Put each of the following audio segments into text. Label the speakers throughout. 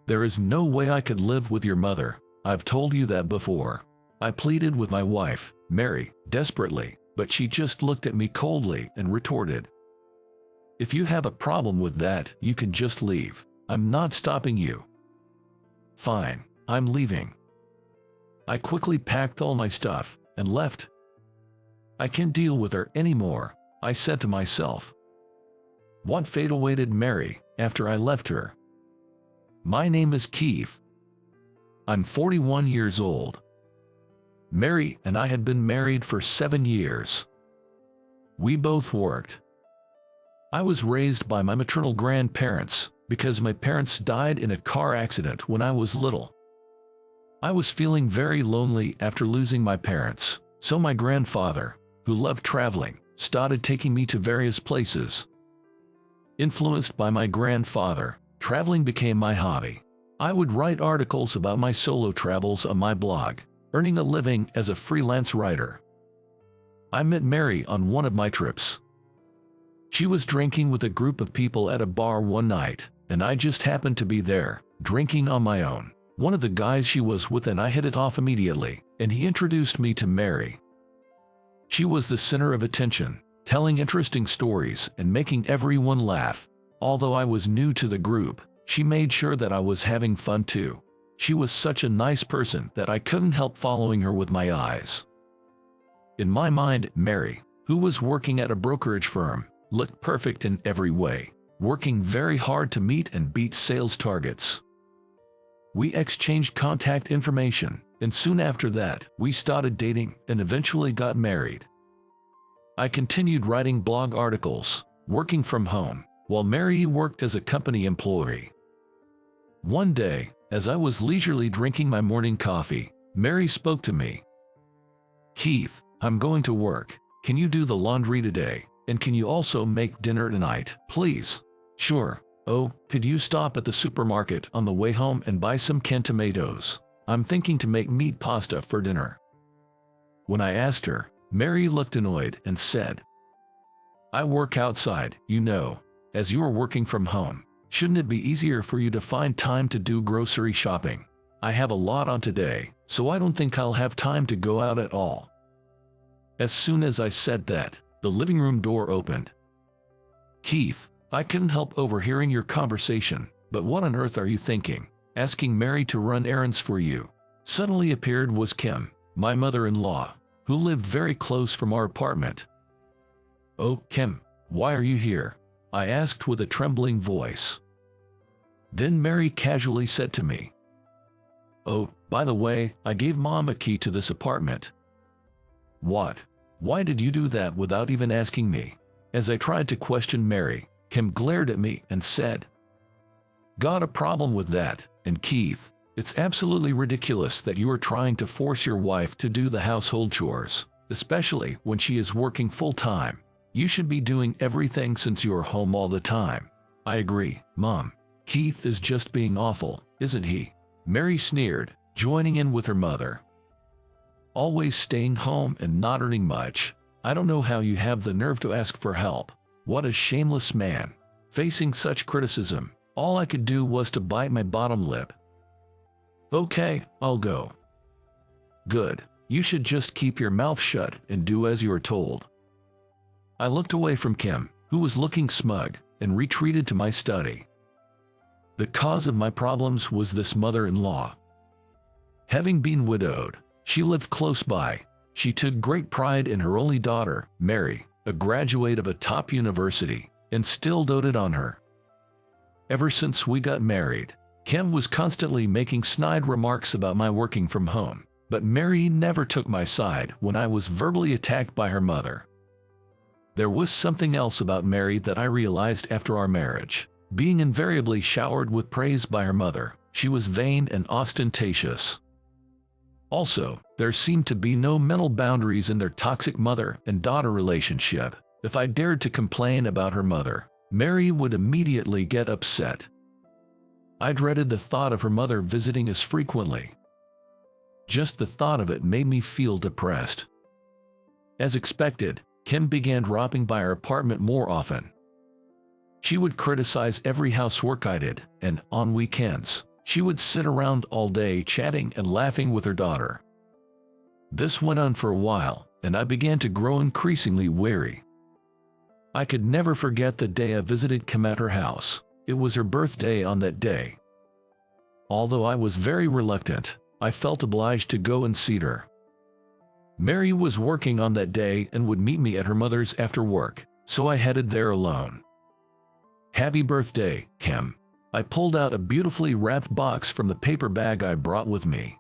Speaker 1: There is no way I could live with your mother. I've told you that before. I pleaded with my wife, Mary, desperately, but she just looked at me coldly and retorted, "If you have a problem with that, you can just leave. I'm not stopping you." "Fine, I'm leaving." I quickly packed all my stuff and left. I can't deal with her anymore, I said to myself. What fate awaited Mary after I left her? My name is Keith. I'm 41 years old. Mary and I had been married for 7 years. We both worked. I was raised by my maternal grandparents because my parents died in a car accident when I was little. I was feeling very lonely after losing my parents, so my grandfather, who loved traveling, started taking me to various places. Influenced by my grandfather, traveling became my hobby. I would write articles about my solo travels on my blog, earning a living as a freelance writer. I met Mary on one of my trips. She was drinking with a group of people at a bar one night, and I just happened to be there, drinking on my own. One of the guys she was with and I hit it off immediately, and he introduced me to Mary. She was the center of attention, telling interesting stories and making everyone laugh. Although I was new to the group, she made sure that I was having fun too. She was such a nice person that I couldn't help following her with my eyes. In my mind, Mary, who was working at a brokerage firm, looked perfect in every way, working very hard to meet and beat sales targets. We exchanged contact information, and soon after that, we started dating and eventually got married. I continued writing blog articles, working from home, while Mary worked as a company employee. One day, as I was leisurely drinking my morning coffee, Mary spoke to me. "Keith, I'm going to work. Can you do the laundry today? And can you also make dinner tonight, please?" "Sure." "Oh, could you stop at the supermarket on the way home and buy some canned tomatoes? I'm thinking to make meat pasta for dinner." When I asked her, Mary looked annoyed and said, "I work outside, you know. As you're working from home, shouldn't it be easier for you to find time to do grocery shopping? I have a lot on today, so I don't think I'll have time to go out at all." As soon as I said that, the living room door opened. "Keith, I couldn't help overhearing your conversation, but what on earth are you thinking? Asking Mary to run errands for you?" Suddenly appeared was Kim, my mother-in-law, who lived very close from our apartment. "Oh, Kim, why are you here?" I asked with a trembling voice. Then Mary casually said to me, "Oh, by the way, I gave Mom a key to this apartment." "What? Why did you do that without even asking me?" As I tried to question Mary, Kim glared at me and said, "Got a problem with that, and Keith, it's absolutely ridiculous that you are trying to force your wife to do the household chores, especially when she is working full-time. You should be doing everything since you are home all the time." "I agree, Mom. Keith is just being awful, isn't he?" Mary sneered, joining in with her mother. "Always staying home and not earning much. I don't know how you have the nerve to ask for help. What a shameless man." Facing such criticism, all I could do was to bite my bottom lip. "Okay, I'll go." "Good. You should just keep your mouth shut and do as you are told." I looked away from Kim, who was looking smug, and retreated to my study. The cause of my problems was this mother-in-law. Having been widowed, she lived close by. She took great pride in her only daughter, Mary, a graduate of a top university, and still doted on her. Ever since we got married, Kim was constantly making snide remarks about my working from home, but Mary never took my side when I was verbally attacked by her mother. There was something else about Mary that I realized after our marriage. Being invariably showered with praise by her mother, she was vain and ostentatious. Also, there seemed to be no mental boundaries in their toxic mother and daughter relationship. If I dared to complain about her mother, Mary would immediately get upset. I dreaded the thought of her mother visiting us frequently. Just the thought of it made me feel depressed. As expected, Kim began dropping by our apartment more often. She would criticize every housework I did, and, on weekends, She would sit around all day chatting and laughing with her daughter. This went on for a while, and I began to grow increasingly wary. I could never forget the day I visited Kim at her house. It was her birthday on that day. Although I was very reluctant, I felt obliged to go and see her. Mary was working on that day and would meet me at her mother's after work, so I headed there alone. "Happy birthday, Kim." I pulled out a beautifully wrapped box from the paper bag I brought with me.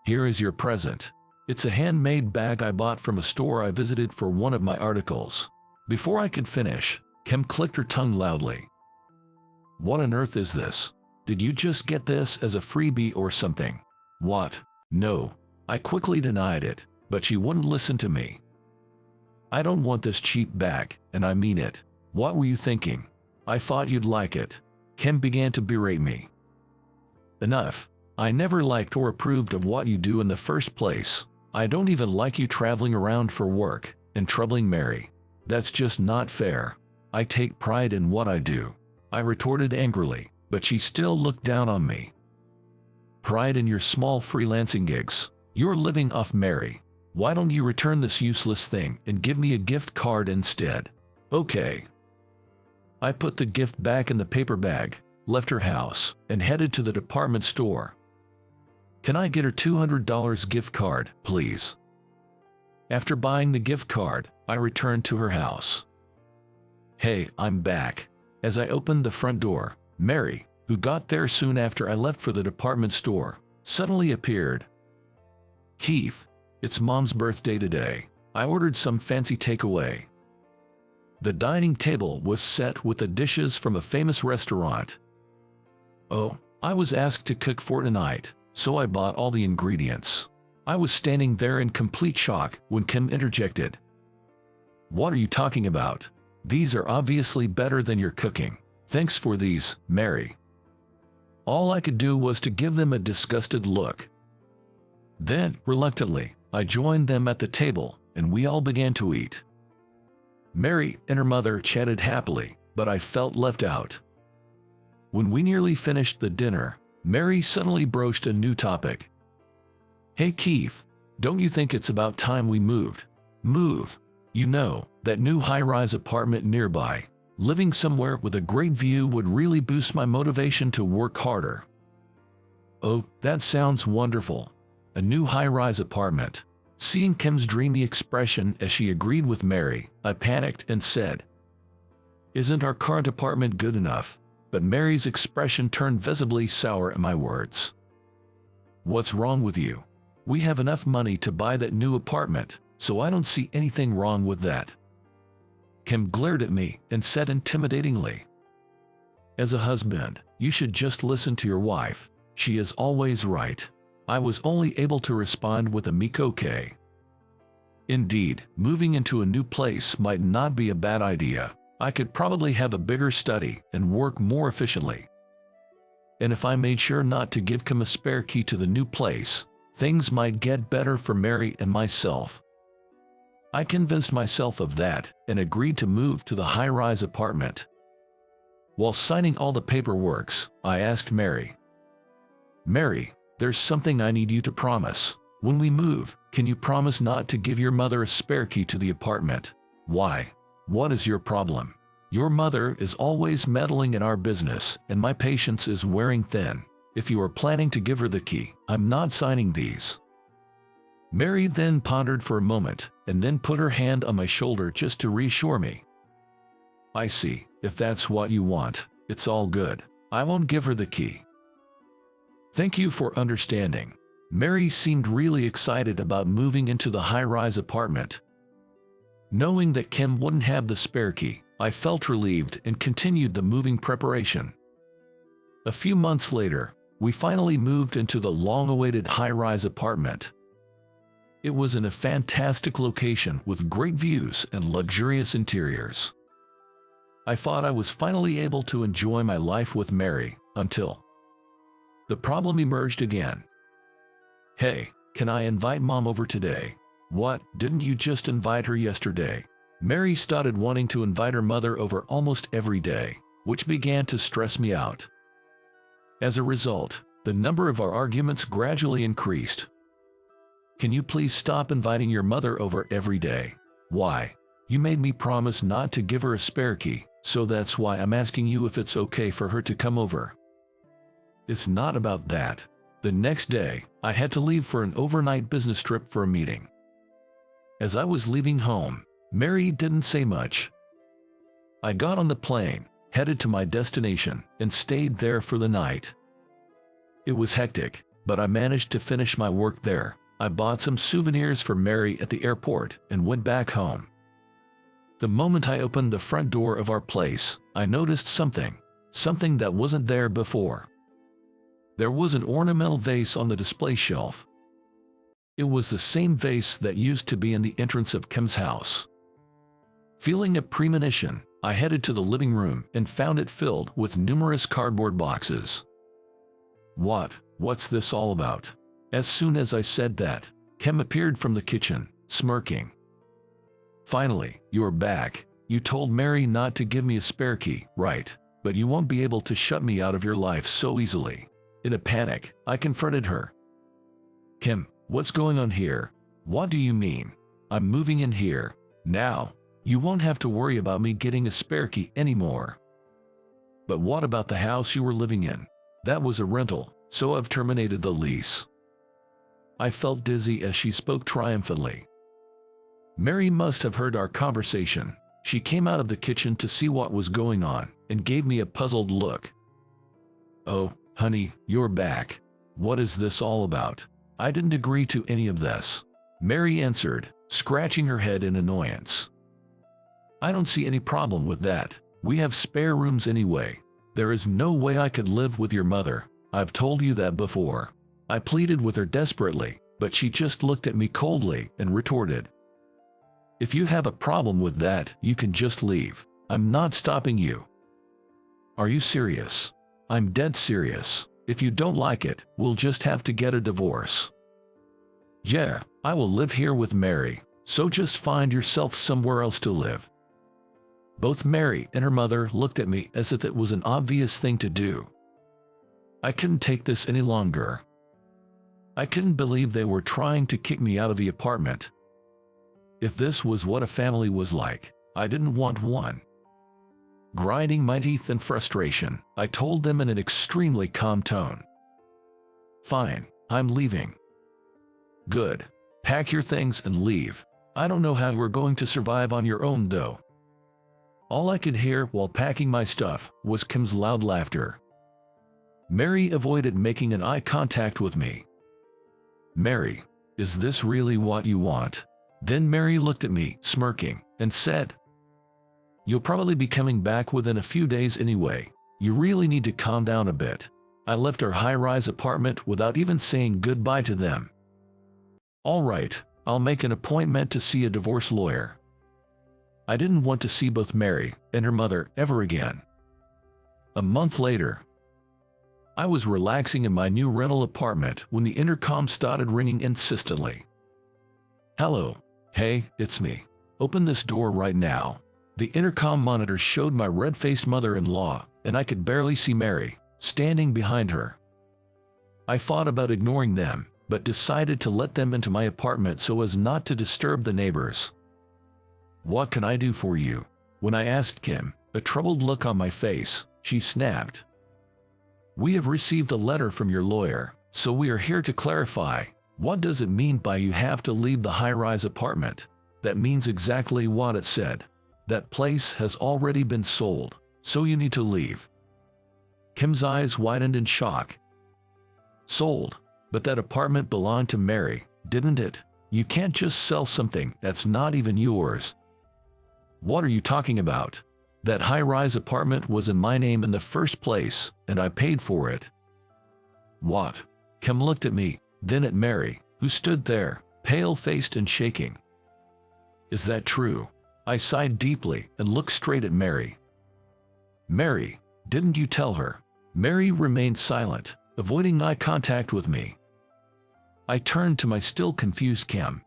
Speaker 1: "Here is your present. It's a handmade bag I bought from a store I visited for one of my articles." Before I could finish, Kim clicked her tongue loudly. "What on earth is this? Did you just get this as a freebie or something?" "What? No." I quickly denied it, but she wouldn't listen to me. "I don't want this cheap bag, and I mean it. What were you thinking? I thought you'd like it." Kim began to berate me. "Enough. I never liked or approved of what you do in the first place. I don't even like you traveling around for work and troubling Mary. That's just not fair. I take pride in what I do," I retorted angrily, but she still looked down on me. "Pride in your small freelancing gigs? You're living off Mary. Why don't you return this useless thing and give me a gift card instead?" "Okay." I put the gift back in the paper bag, left her house, and headed to the department store. "Can I get her $200 gift card, please?" After buying the gift card, I returned to her house. "Hey, I'm back." As I opened the front door, Mary, who got there soon after I left for the department store, suddenly appeared. "Keith, it's Mom's birthday today. I ordered some fancy takeaway." The dining table was set with the dishes from a famous restaurant. "Oh, I was asked to cook for tonight, so I bought all the ingredients." I was standing there in complete shock when Kim interjected. "What are you talking about? These are obviously better than your cooking. Thanks for these, Mary." All I could do was to give them a disgusted look. Then, reluctantly, I joined them at the table, and we all began to eat. Mary and her mother chatted happily, but I felt left out. When we nearly finished the dinner, Mary suddenly broached a new topic. "Hey Keith, don't you think it's about time we moved?" "Move? You know, that new high-rise apartment nearby. Living somewhere with a great view would really boost my motivation to work harder." "Oh, that sounds wonderful. A new high-rise apartment." Seeing Kim's dreamy expression as she agreed with Mary, I panicked and said, "Isn't our current apartment good enough?" But Mary's expression turned visibly sour at my words. "What's wrong with you? We have enough money to buy that new apartment, so I don't see anything wrong with that." Kim glared at me and said intimidatingly, "As a husband, you should just listen to your wife. She is always right." I was only able to respond with a meek okay. Indeed, moving into a new place might not be a bad idea. I could probably have a bigger study and work more efficiently. And if I made sure not to give Kim a spare key to the new place, things might get better for Mary and myself. I convinced myself of that and agreed to move to the high-rise apartment. While signing all the paperwork, I asked Mary, "Mary, there's something I need you to promise. When we move, can you promise not to give your mother a spare key to the apartment?" "Why? What is your problem? Your mother is always meddling in our business, and my patience is wearing thin. If you are planning to give her the key, I'm not signing these." Mary then pondered for a moment, and then put her hand on my shoulder just to reassure me. "I see. If that's what you want, it's all good. I won't give her the key." "Thank you for understanding." Mary seemed really excited about moving into the high-rise apartment. Knowing that Kim wouldn't have the spare key, I felt relieved and continued the moving preparation. A few months later, we finally moved into the long-awaited high-rise apartment. It was in a fantastic location with great views and luxurious interiors. I thought I was finally able to enjoy my life with Mary, until the problem emerged again. "Hey, can I invite Mom over today?" "What, didn't you just invite her yesterday?" Mary started wanting to invite her mother over almost every day, which began to stress me out. As a result, the number of our arguments gradually increased. Can you please stop inviting your mother over every day? Why? You made me promise not to give her a spare key, so that's why I'm asking you if it's okay for her to come over. It's not about that. The next day, I had to leave for an overnight business trip for a meeting. As I was leaving home, Mary didn't say much. I got on the plane, headed to my destination, and stayed there for the night. It was hectic, but I managed to finish my work there. I bought some souvenirs for Mary at the airport and went back home. The moment I opened the front door of our place, I noticed something that wasn't there before. There was an ornamental vase on the display shelf. It was the same vase that used to be in the entrance of Kim's house. Feeling a premonition, I headed to the living room and found it filled with numerous cardboard boxes. What's this all about? As soon as I said that, Kim appeared from the kitchen, smirking. Finally, you're back. You told Mary not to give me a spare key, right? But you won't be able to shut me out of your life so easily. In a panic, I confronted her. Kim, what's going on here? What do you mean? I'm moving in here. Now, you won't have to worry about me getting a spare key anymore. But what about the house you were living in? That was a rental, so I've terminated the lease. I felt dizzy as she spoke triumphantly. Mary must have heard our conversation. She came out of the kitchen to see what was going on and gave me a puzzled look. Oh, honey, you're back. What is this all about? I didn't agree to any of this, Mary answered, scratching her head in annoyance. I don't see any problem with that. We have spare rooms anyway. There is no way I could live with your mother. I've told you that before. I pleaded with her desperately, but she just looked at me coldly and retorted, if you have a problem with that, you can just leave. I'm not stopping you. Are you serious? I'm dead serious. If you don't like it, we'll just have to get a divorce. Yeah, I will live here with Mary, so just find yourself somewhere else to live. Both Mary and her mother looked at me as if it was an obvious thing to do. I couldn't take this any longer. I couldn't believe they were trying to kick me out of the apartment. If this was what a family was like, I didn't want one. Grinding my teeth in frustration, I told them in an extremely calm tone. Fine, I'm leaving. Good. Pack your things and leave. I don't know how you're going to survive on your own though. All I could hear while packing my stuff was Kim's loud laughter. Mary avoided making an eye contact with me. Mary, is this really what you want? Then Mary looked at me, smirking, and said, you'll probably be coming back within a few days anyway. You really need to calm down a bit. I left our high-rise apartment without even saying goodbye to them. All right, I'll make an appointment to see a divorce lawyer. I didn't want to see both Mary and her mother ever again. A month later, I was relaxing in my new rental apartment when the intercom started ringing insistently. Hello. Hey, it's me. Open this door right now. The intercom monitor showed my red-faced mother-in-law, and I could barely see Mary, standing behind her. I thought about ignoring them, but decided to let them into my apartment so as not to disturb the neighbors. What can I do for you? When I asked Kim, a troubled look on my face, she snapped. We have received a letter from your lawyer, so we are here to clarify. What does it mean by you have to leave the high-rise apartment? That means exactly what it said. That place has already been sold, so you need to leave. Kim's eyes widened in shock. Sold? But that apartment belonged to Mary, didn't it? You can't just sell something that's not even yours. What are you talking about? That high-rise apartment was in my name in the first place, and I paid for it. What? Kim looked at me, then at Mary, who stood there, pale-faced and shaking. Is that true? I sighed deeply and looked straight at Mary. Mary, didn't you tell her? Mary remained silent, avoiding eye contact with me. I turned to my still confused Kim.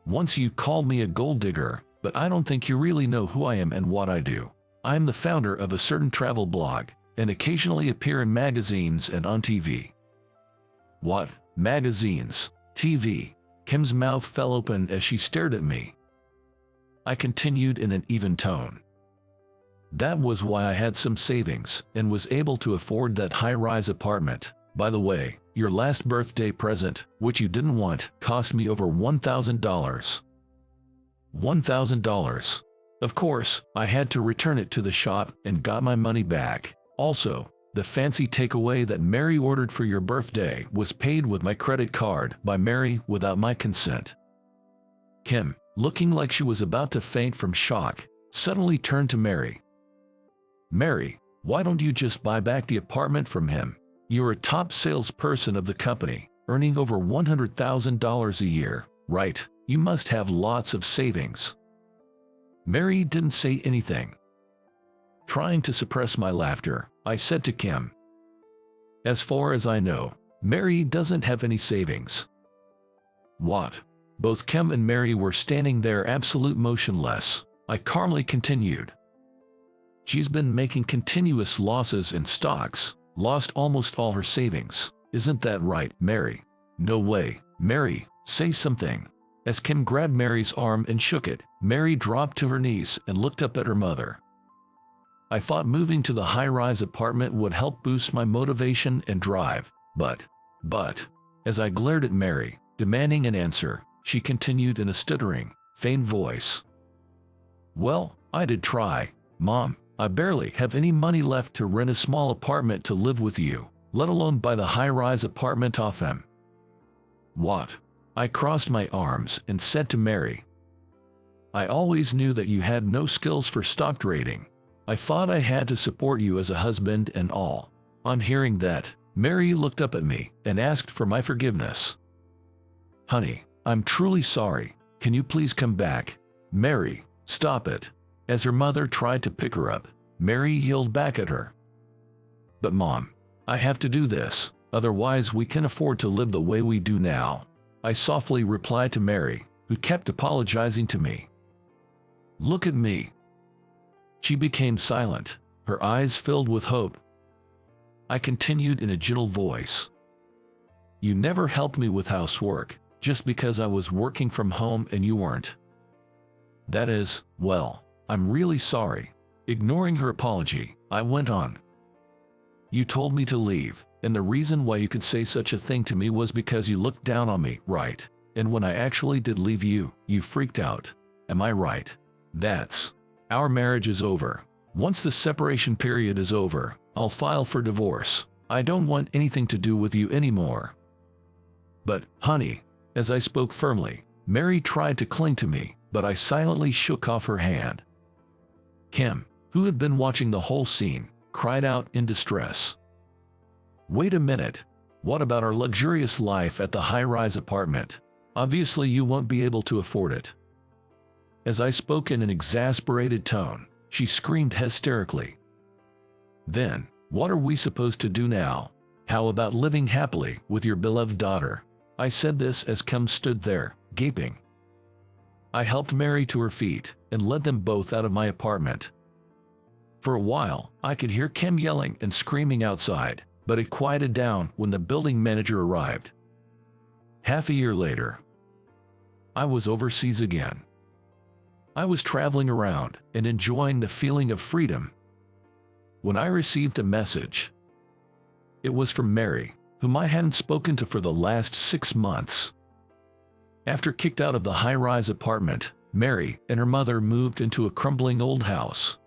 Speaker 1: Once you called me a gold digger, but I don't think you really know who I am and what I do. I am the founder of a certain travel blog, and occasionally appear in magazines and on TV. What? Magazines? TV? Kim's mouth fell open as she stared at me. I continued in an even tone. That was why I had some savings and was able to afford that high-rise apartment. By the way, your last birthday present, which you didn't want, cost me over $1,000. $1,000. Of course, I had to return it to the shop and got my money back. Also, the fancy takeaway that Mary ordered for your birthday was paid with my credit card by Mary without my consent. Kim, looking like she was about to faint from shock, suddenly turned to Mary. Mary, why don't you just buy back the apartment from him? You're a top salesperson of the company, earning over $100,000 a year, right? You must have lots of savings. Mary didn't say anything. Trying to suppress my laughter, I said to Kim, as far as I know, Mary doesn't have any savings. What? Both Kim and Mary were standing there absolute motionless. I calmly continued. She's been making continuous losses in stocks, lost almost all her savings. Isn't that right, Mary? No way. Mary, say something. As Kim grabbed Mary's arm and shook it, Mary dropped to her knees and looked up at her mother. I thought moving to the high-rise apartment would help boost my motivation and drive, but, as I glared at Mary, demanding an answer, she continued in a stuttering, faint voice. Well, I did try, Mom. I barely have any money left to rent a small apartment to live with you, let alone buy the high-rise apartment off him. What? I crossed my arms and said to Mary, I always knew that you had no skills for stock trading. I thought I had to support you as a husband and all. On hearing that, Mary looked up at me and asked for my forgiveness. Honey, I'm truly sorry. Can you please come back? Mary, stop it. As her mother tried to pick her up, Mary yelled back at her. But Mom, I have to do this, otherwise we can't afford to live the way we do now. I softly replied to Mary, who kept apologizing to me. Look at me. She became silent, her eyes filled with hope. I continued in a gentle voice. You never helped me with housework, just because I was working from home and you weren't. That is, well, I'm really sorry. Ignoring her apology, I went on. You told me to leave, and the reason why you could say such a thing to me was because you looked down on me, right? And when I actually did leave you, you freaked out. Am I right? Our marriage is over. Once the separation period is over, I'll file for divorce. I don't want anything to do with you anymore. But, honey, as I spoke firmly, Mary tried to cling to me, but I silently shook off her hand. Kim, who had been watching the whole scene, cried out in distress. Wait a minute. What about our luxurious life at the high-rise apartment? Obviously you won't be able to afford it. As I spoke in an exasperated tone, she screamed hysterically. Then, what are we supposed to do now? How about living happily with your beloved daughter? I said this as Kim stood there, gaping. I helped Mary to her feet and led them both out of my apartment. For a while, I could hear Kim yelling and screaming outside, but it quieted down when the building manager arrived. Half a year later, I was overseas again. I was traveling around and enjoying the feeling of freedom when I received a message. It was from Mary, whom I hadn't spoken to for the last 6 months. After kicked out of the high-rise apartment, Mary and her mother moved into a crumbling old house.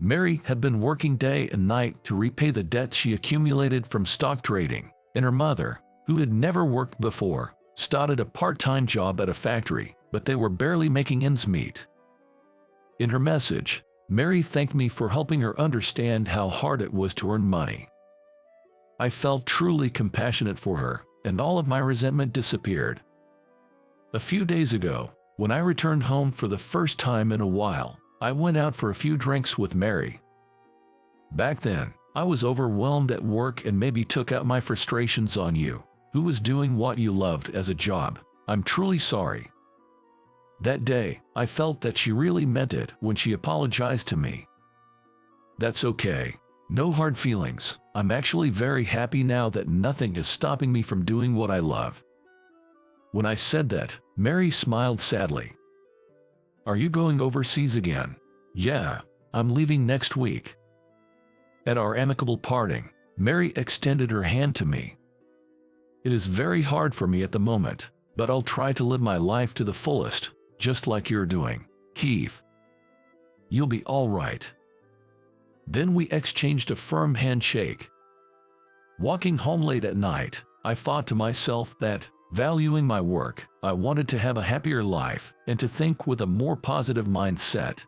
Speaker 1: Mary had been working day and night to repay the debts she accumulated from stock trading, and her mother, who had never worked before, started a part-time job at a factory, but they were barely making ends meet. In her message, Mary thanked me for helping her understand how hard it was to earn money. I felt truly compassionate for her, and all of my resentment disappeared. A few days ago, when I returned home for the first time in a while, I went out for a few drinks with Mary. Back then, I was overwhelmed at work and maybe took out my frustrations on you, who was doing what you loved as a job. I'm truly sorry. That day, I felt that she really meant it when she apologized to me. That's okay. No hard feelings. I'm actually very happy now that nothing is stopping me from doing what I love." When I said that, Mary smiled sadly. "Are you going overseas again?" "Yeah, I'm leaving next week." At our amicable parting, Mary extended her hand to me. "It is very hard for me at the moment, but I'll try to live my life to the fullest, just like you're doing, Keith. You'll be all right." Then we exchanged a firm handshake. Walking home late at night, I thought to myself that, valuing my work, I wanted to have a happier life and to think with a more positive mindset.